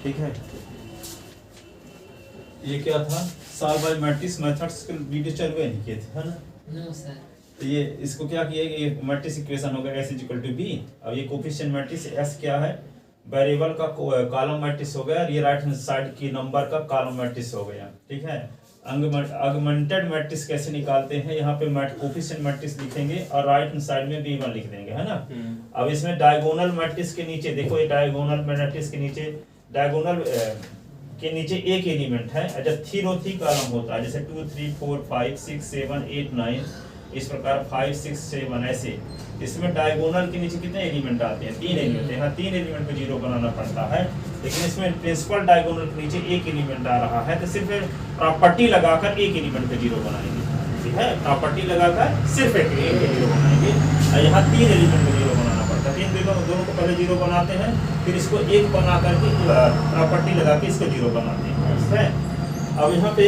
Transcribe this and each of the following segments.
ठीक है, ये क्या था, सॉल्व बाय मैट्रिक्स मेथड्स के वीडियो चल गए नहीं किए थे, है ना? No sir. तो ये इसको क्या किया, ये मैट्रिक्स इक्वेशन होगा S इक्वल टू बी। अब ये कोफिशिएंट मैट्रिक्स S क्या है, वेरिएबल का कॉलम मैट्रिक्स हो गया, और ये राइट हैंड साइड की नंबर का कॉलम मैट्रिक्स हो गया। ठीक है, ऑगमेंटेड मैट्रिक्स कैसे निकालते हैं, यहाँ पे कोफिशिएंट मैट्रिक्स लिखेंगे और राइट हैंड साइड में B1 लिख देंगे, है ना? अब इसमें डायगोनल मैट्रिक्स के नीचे देखो, ये डायगोनल मैट्रिक्स के नीचे डायगोनल के नीचे एक एलिमेंट है, जब 3 रो 3 कॉलम होता है, जैसे 2 3 4 5 6 7 8 9, इस प्रकार 5 6 7 ऐसे। इसमें डायगोनल के नीचे कितने एलिमेंट आते हैं, 3 एलिमेंट। यहाँ 3 एलिमेंट को 0 बनाना पड़ता है, लेकिन इसमें प्रिंसिपल डायगोनल के नीचे एक एलिमेंट आ रहा है, तो सिर्फ प्रॉपर्टी लगाकर एक एलिमेंट को 0 बनाएंगे। ठीक है, प्रॉपर्टी लगाकर सिर्फ एक 0 बनाएंगे, और यहाँ 3 एलिमेंट को 0 बनाना पड़ता है। 3 दोनों को पहले 0 बनाते हैं, फिर इसको 1 बना करके प्रॉपर्टी लगा के इसको 0 बनाते हैं। ठीक है, अब यहाँ पे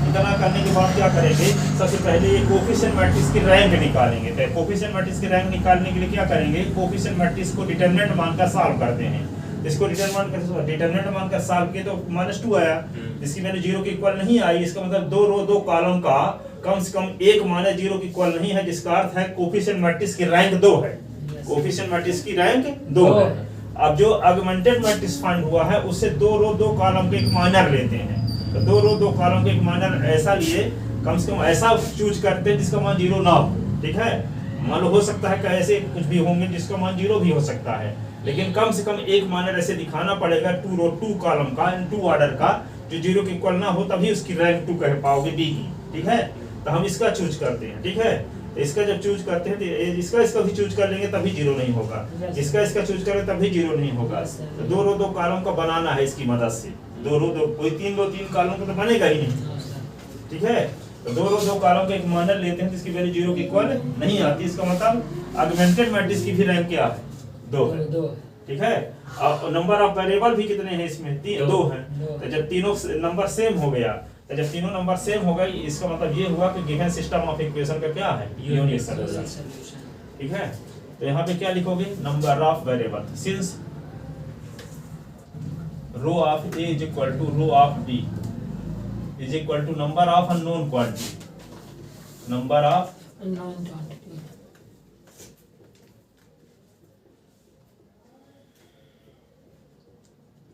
इतना करने के बाद क्या करेंगे, सबसे पहले ये कोफिशिएंट मैट्रिक्स की रैंक निकालेंगे। तो कोफिशिएंट मैट्रिक्स की रैंक निकालने के लिए क्या करेंगे, कोफिशिएंट मैट्रिक्स को डिटरमिनेंट मानकर सॉल्व करते हैं। इसको डिटरमिनेंट मानकर सॉल्व किए तो -2 आया, जिसकी वैल्यू 0 के इक्वल नहीं आई। इसका मतलब 2 रो 2 कॉलम का कम से कम एक मान 0 के इक्वल नहीं है, जिसका अर्थ है कोफिशिएंट मैट्रिक्स की रैंक 2 है। कोफिशिएंट मैट्रिक्स की रैंक 2 है। अब जो ऑगमेंटेड मैट्रिक्स फाइंड हुआ है, उससे 2 रो 2 कॉलम के एक माइनर लेते हैं। तो 2 रो 2 कॉलम के एक माइनर ऐसा लिए, कम से कम ऐसा चूज करते हैं जिसका मान 0 ना हो। ठीक है, मान लो हो सकता है कि ऐसे कुछ भी होंगे जिसका मान 0 भी हो सकता है, लेकिन कम से कम एक माइनर ऐसे दिखाना पड़ेगा 2 रो 2 कॉलम का, 2 ऑर्डर का, जो 0 के इक्वल ना हो, तभी उसकी रैंक 2 कह पाओगे बी की। ठीक है, तो हम इसका चूज करते हैं। ठीक है, इसका जब चूज करते हैं तो इसका भी चूज कर लेंगे, तभी 0 नहीं होगा। इसका चूज करें तभी 0 नहीं होगा। तो 2 रो 2 कॉलम का बनाना है इसकी मदद से। 2 रो 2, कोई 3 रो 3 कॉलम का तो बनेगा ही नहीं। ठीक है, तो 2 रो 2 कॉलम का एक माइनर लेते हैं जिसकी वैल्यू 0 के इक्वल नहीं आती। इसका मतलब ऑगमेंटेड मैट्रिक्स की भी रैंक क्या है, 2 है। ठीक है, अब नंबर ऑफ वेरिएबल भी कितने हैं इसमें, 2 हैं। तो जब तीनों नंबर सेम हो गया, तो जब तीनों नंबर सेम हो गए, इसका मतलब ये हुआ कि गिवन सिस्टम ऑफ इक्वेशन का क्या है, यूनिक सॉल्यूशन। ठीक है, तो यहाँ पे क्या लिखोगे, number of variable since row of A is equal to row of B is equal to number of unknown quantity, number of unknown quantity,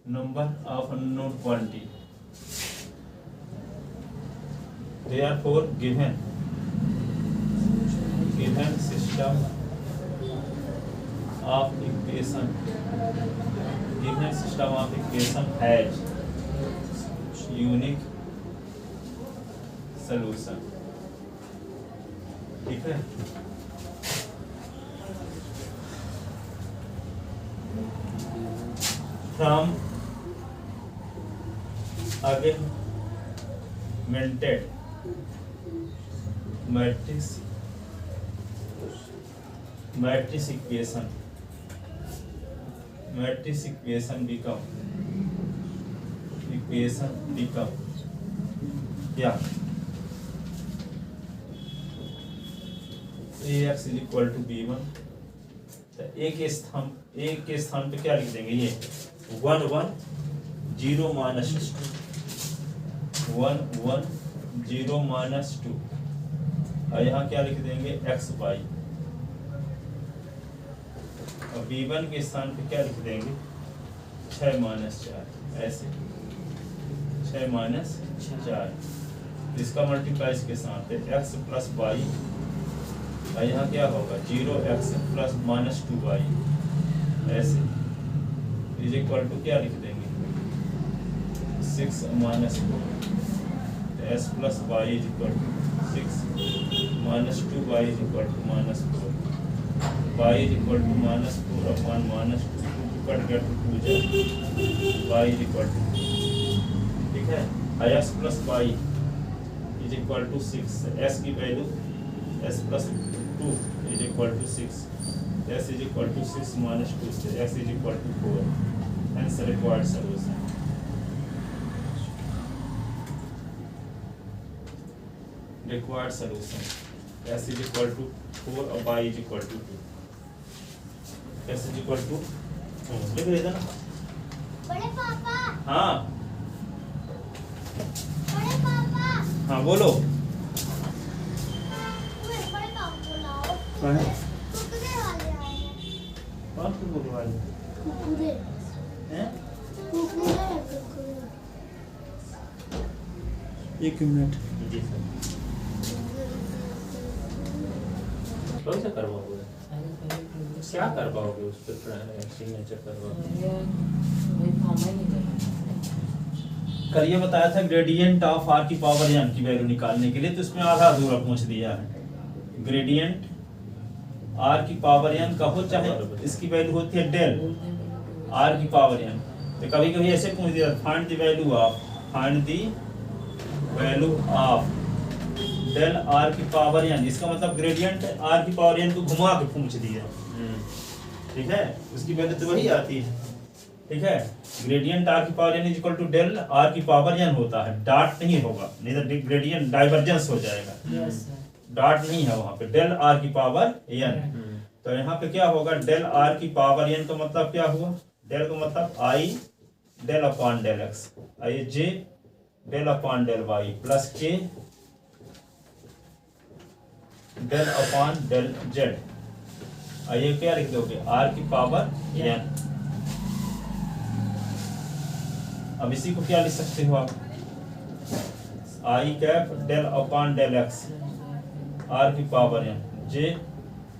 number of unknown quantity, therefore given system of equation has unique solution। ठीक है, from augmented matrix equation become क्या, ax is equal to b1। तो एक के स्थान पे क्या लिख देंगे, ये 1 1 0 -2, 1 1 0 -2, और यहाँ क्या लिख देंगे, x y। और b1 के स्थान पे क्या लिख देंगे, 6 -4, ऐसे 6 -4, जिसका मल्टीप्लाई इसके साथ है x + y, और यहाँ क्या होगा 0x + -2y, ऐसे इज इक्वल टू क्या लिख देंगे, 6 -4, s + y is equal to 6 -2y is equal to -4, y is equal to -4 upon -2, cut गया तो 2 जाए, y इज इक्वल टू, ठीक है, s + y is equal to 6, s की value s + 2 is equal to 6, s is equal to 6 -2 से s is equal to 4, hence required solution। required solution s is equal to 4 और y is equal to 2, s is equal to लिख देना बड़े पापा हाँ बड़े पापा हाँ बोलो। बड़े पापा बुलाओ कौन है? कुकुरे वाले आए हैं कौन कुकुर वाले कुकुरे हैं? कुकुरे एक मिनट। जी सर। कौन सा करवाओगे? क्या करवाओगे उस पर सिग्नेचर करवाओगे? कल ये बताया था ग्रेडियंट ऑफ आर की पावर एन की वैल्यू निकालने के लिए, तो इसमें आधा अधूरा पूछ दिया है। ग्रेडियंट आर की पावर एन का हो, चाहे इसकी वैल्यू होती है डेल आर की पावर एन। तो कभी कभी ऐसे पूछ दिया find the value of del R की पावर एन, इसका मतलब ग्रेडियंट आर की पावर एन को घुमा के पूछ दिया। ठीक है, उसकी वैल्यू तो वही आती है। ठीक है, ग्रेडियंट आर की power N is equal to del R की पावर एन होता है, डॉट नहीं होगा, नहीं तो ग्रेडियंट डाइवर्जेंस हो जाएगा। डॉट नहीं है वहां पे, डेल आर की पावर एन। तो यहाँ पे क्या होगा, डेल आर की पावर एन का मतलब क्या हुआ, डेल का मतलब I del upon del X, I J del upon del Y plus K del upon del Z. ये क्या लिख दोगे, आर की पावर एन। अब इसी को क्या लिख सकते हो आप, I cap del upon del X R की power N, J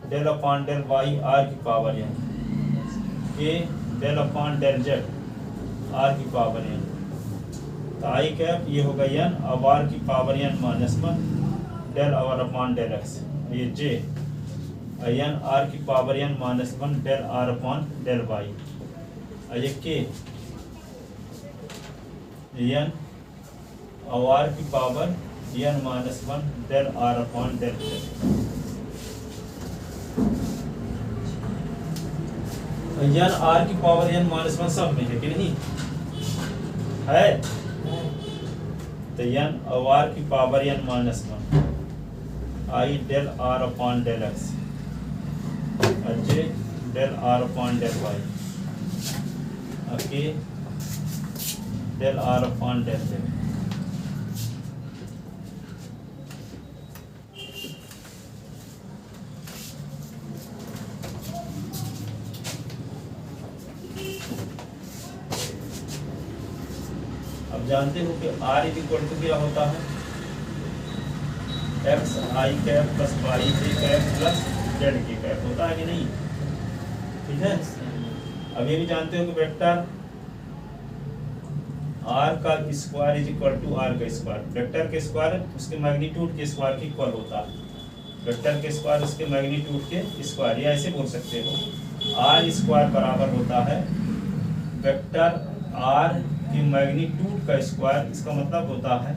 del upon del Y R की power N, K del upon del Z R की पावर एन। तो आई कैप ये होगा एन, अब आर की power N minus one del R upon del X, ये J N R की power N minus one del R upon del Y, ये K N और आर की power N minus one del R upon del Z. N R की power N minus one सब में है कि नहीं है? तो एन और आर की power N minus one I del R upon del X, J del R upon del Y, K del R upon del Z. अब जानते हो कि r इज इक्वल टू क्या होता है, एक्स आई cap plus Y J cap plus Z K cap होता है कि नहीं? ठीक है, अब ये भी जानते हो कि वेक्टर r का square is equal to r का स्क्वायर, वेक्टर के स्क्वायर उसके मैग्नीट्यूड के स्क्वायर के इक्वल होता है, वेक्टर के स्क्वायर उसके मैग्नीट्यूड के स्क्वायर, या ऐसे बोल सकते हो r स्क्वायर बराबर होता है वेक्टर r की मैग्नीट्यूड का स्क्वायर, इसका मतलब होता है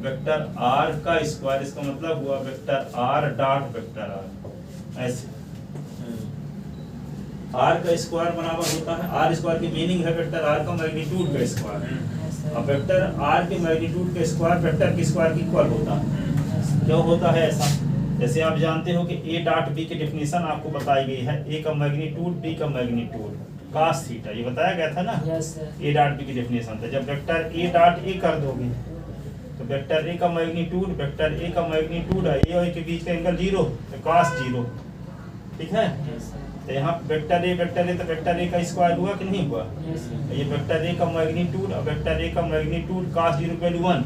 वेक्टर r का स्क्वायर, इसका मतलब हुआ vector r dot vector r। ऐसे r का स्क्वायर बराबर होता है, r स्क्वायर की मीनिंग है वेक्टर r का मैग्नीट्यूड का स्क्वायर। अब वेक्टर r के मैग्नीट्यूड का स्क्वायर वेक्टर के स्क्वायर के इक्वल होता है। क्यों होता है ऐसा? जैसे आप जानते हो कि a डॉट b की डेफिनेशन आपको बताई गई है, a का मैग्नीट्यूड b का मैग्नीट्यूड cos थीटा, ये बताया गया था ना। a डॉट b की डेफिनेशन था, जब वेक्टर a डॉट a कर दोगे तो वेक्टर a का मैग्नीट्यूड है a और a के बीच का एंगल 0, तो cos 0। ठीक है, तो यहाँ वेक्टर a तो वेक्टर a का स्क्वायर हुआ कि नहीं हुआ? ये वेक्टर a का मैग्नीट्यूड और वेक्टर a का मैग्नीट्यूड cos 0 की वैल्यू 1,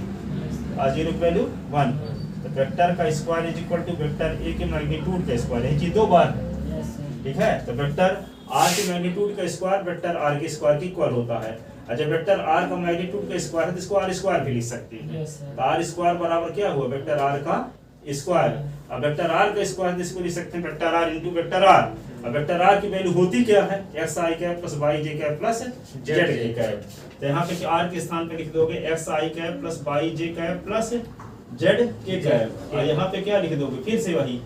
cos 0 की वैल्यू 1, तो वेक्टर का square is equal to vector a के मैग्नीट्यूड का स्क्वायर, ये चीज दो बार। ठीक है, तो वेक्टर r के मैग्नीट्यूड का स्क्वायर वेक्टर r के स्क्वायर के इक्वल होता है। अच्छा, वेक्टर r का मैग्नीट्यूड का स्क्वायर है तो इसको r स्क्वायर भी लिख सकते हैं। तो r स्क्वायर बराबर क्या हुआ, वेक्टर r का स्क्वायर। अब वेक्टर r का स्क्वायर इसको लिख सकते हैं vector r into vector r। अब वेक्टर r की वैल्यू होती क्या है, x i cap plus y j cap plus z के कैप। तो यहाँ पे r के स्थान पे लिख दोगे x i cap plus y j cap plus z के कैप, और यहाँ पे क्या लिख दोगे, फिर से वही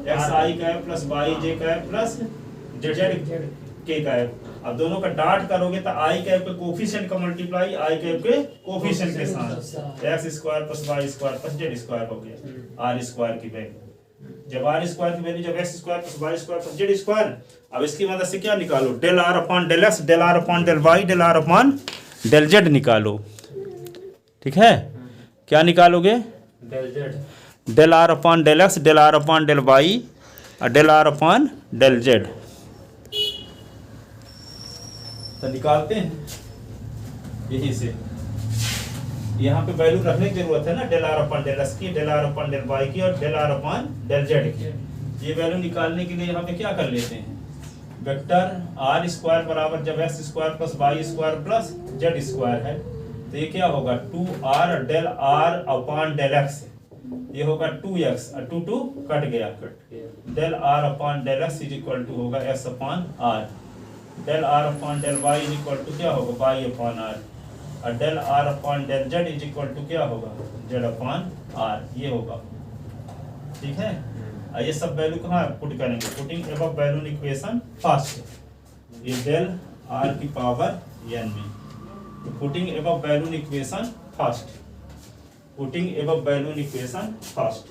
x i cap plus y j cap plus z के कैप। अब दोनों का डॉट करोगे तो आई कैप के कोफिशिएंट का मल्टीप्लाई आई कैप के कोफिशिएंट के साथ, X square plus Y square plus Z square हो गया आर स्क्वायर की वैल्यू। जब आर स्क्वायर की वैल्यू जब X square plus Y square plus Z square, अब इसकी मदद से क्या निकालो, del R upon del X, del R upon del Y, del R upon del Z निकालो, ठीक है। क्या निकालोगे? Del Z, del R upon del X, del R upon del Y और del R upon del Z. तो निकालते हैं यही से। यहाँ पे वैल्यू रखने की जरूरत है ना, del R upon del X की, del R upon del Y की और del R upon del Z की। ये वैल्यू निकालने के लिए यहाँ पे क्या कर लेते हैं, वेक्टर आर स्क्वायर बराबर जब X square plus Y square plus Z square है तो ये क्या होगा 2r del R upon del X, ये होगा 2x और 2 कट गया, del R upon del X is equal to होगा s upon R, del R upon del Y is equal to क्या होगा वाई अपॉन आर और del R upon del Z is equal to क्या होगा Z upon are, ये होगा, ठीक है। और ये सब वैल्यू कहाँ पुट करेंगे, putting above value in equation first, ये डेल आर की पावर n में, putting above value in equation first, putting above value in equation first,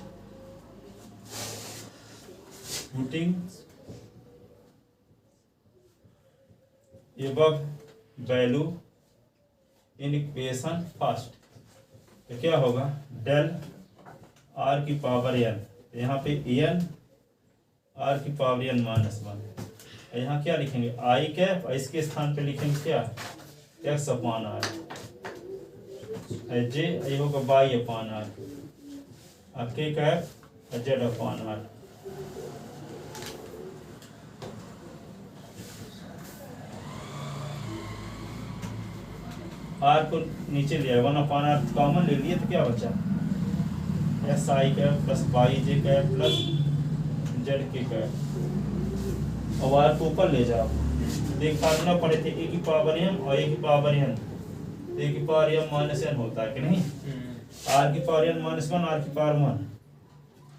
putting above value in equation first, तो क्या होगा डेल आर की power n, यहाँ पे n R की पावर n माइनस 1, यहाँ क्या लिखेंगे आई कैप, इसके स्थान पे लिखेंगे क्या एक्स अपॉन आर, जे ये होगा Y upon R, K cap Z upon R. R को नीचे लिया 1 अपॉन आर कॉमन ले लिए तो क्या बचा X I cap plus Y J cap plus Z K cap, और आर को ऊपर ले जाओ, देख फार्मूला पढ़े थे ए की पावर m और ए की पावर n, ए की पावर m माइनस n होता है कि नहीं, आर की पावर n माइनस 1 आर की पावर 1,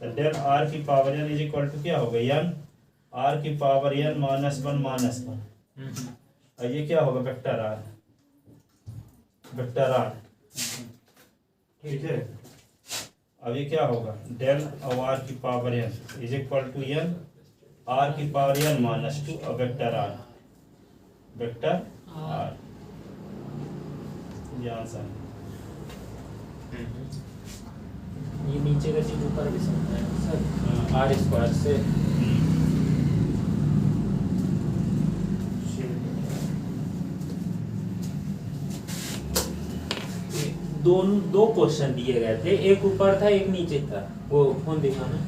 तो डेल आर की power n is equal to क्या होगा n आर की पावर n माइनस 1 माइनस 1, और ये क्या होगा वेक्टर आर, वेक्टर आर, ठीक है। अब ये क्या होगा डेल आर की power n is equal to n R की पावर n माइनस 2 और वेक्टर आर, वेक्टर आर, ये आंसर है। ये नीचे का चीज ऊपर भी सकता है सर, आर स्क्वायर से दो क्वेश्चन दिए गए थे, एक ऊपर था एक नीचे था, वो फोन दिखाना,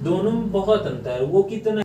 दोनों में बहुत अंतर है, वो कितना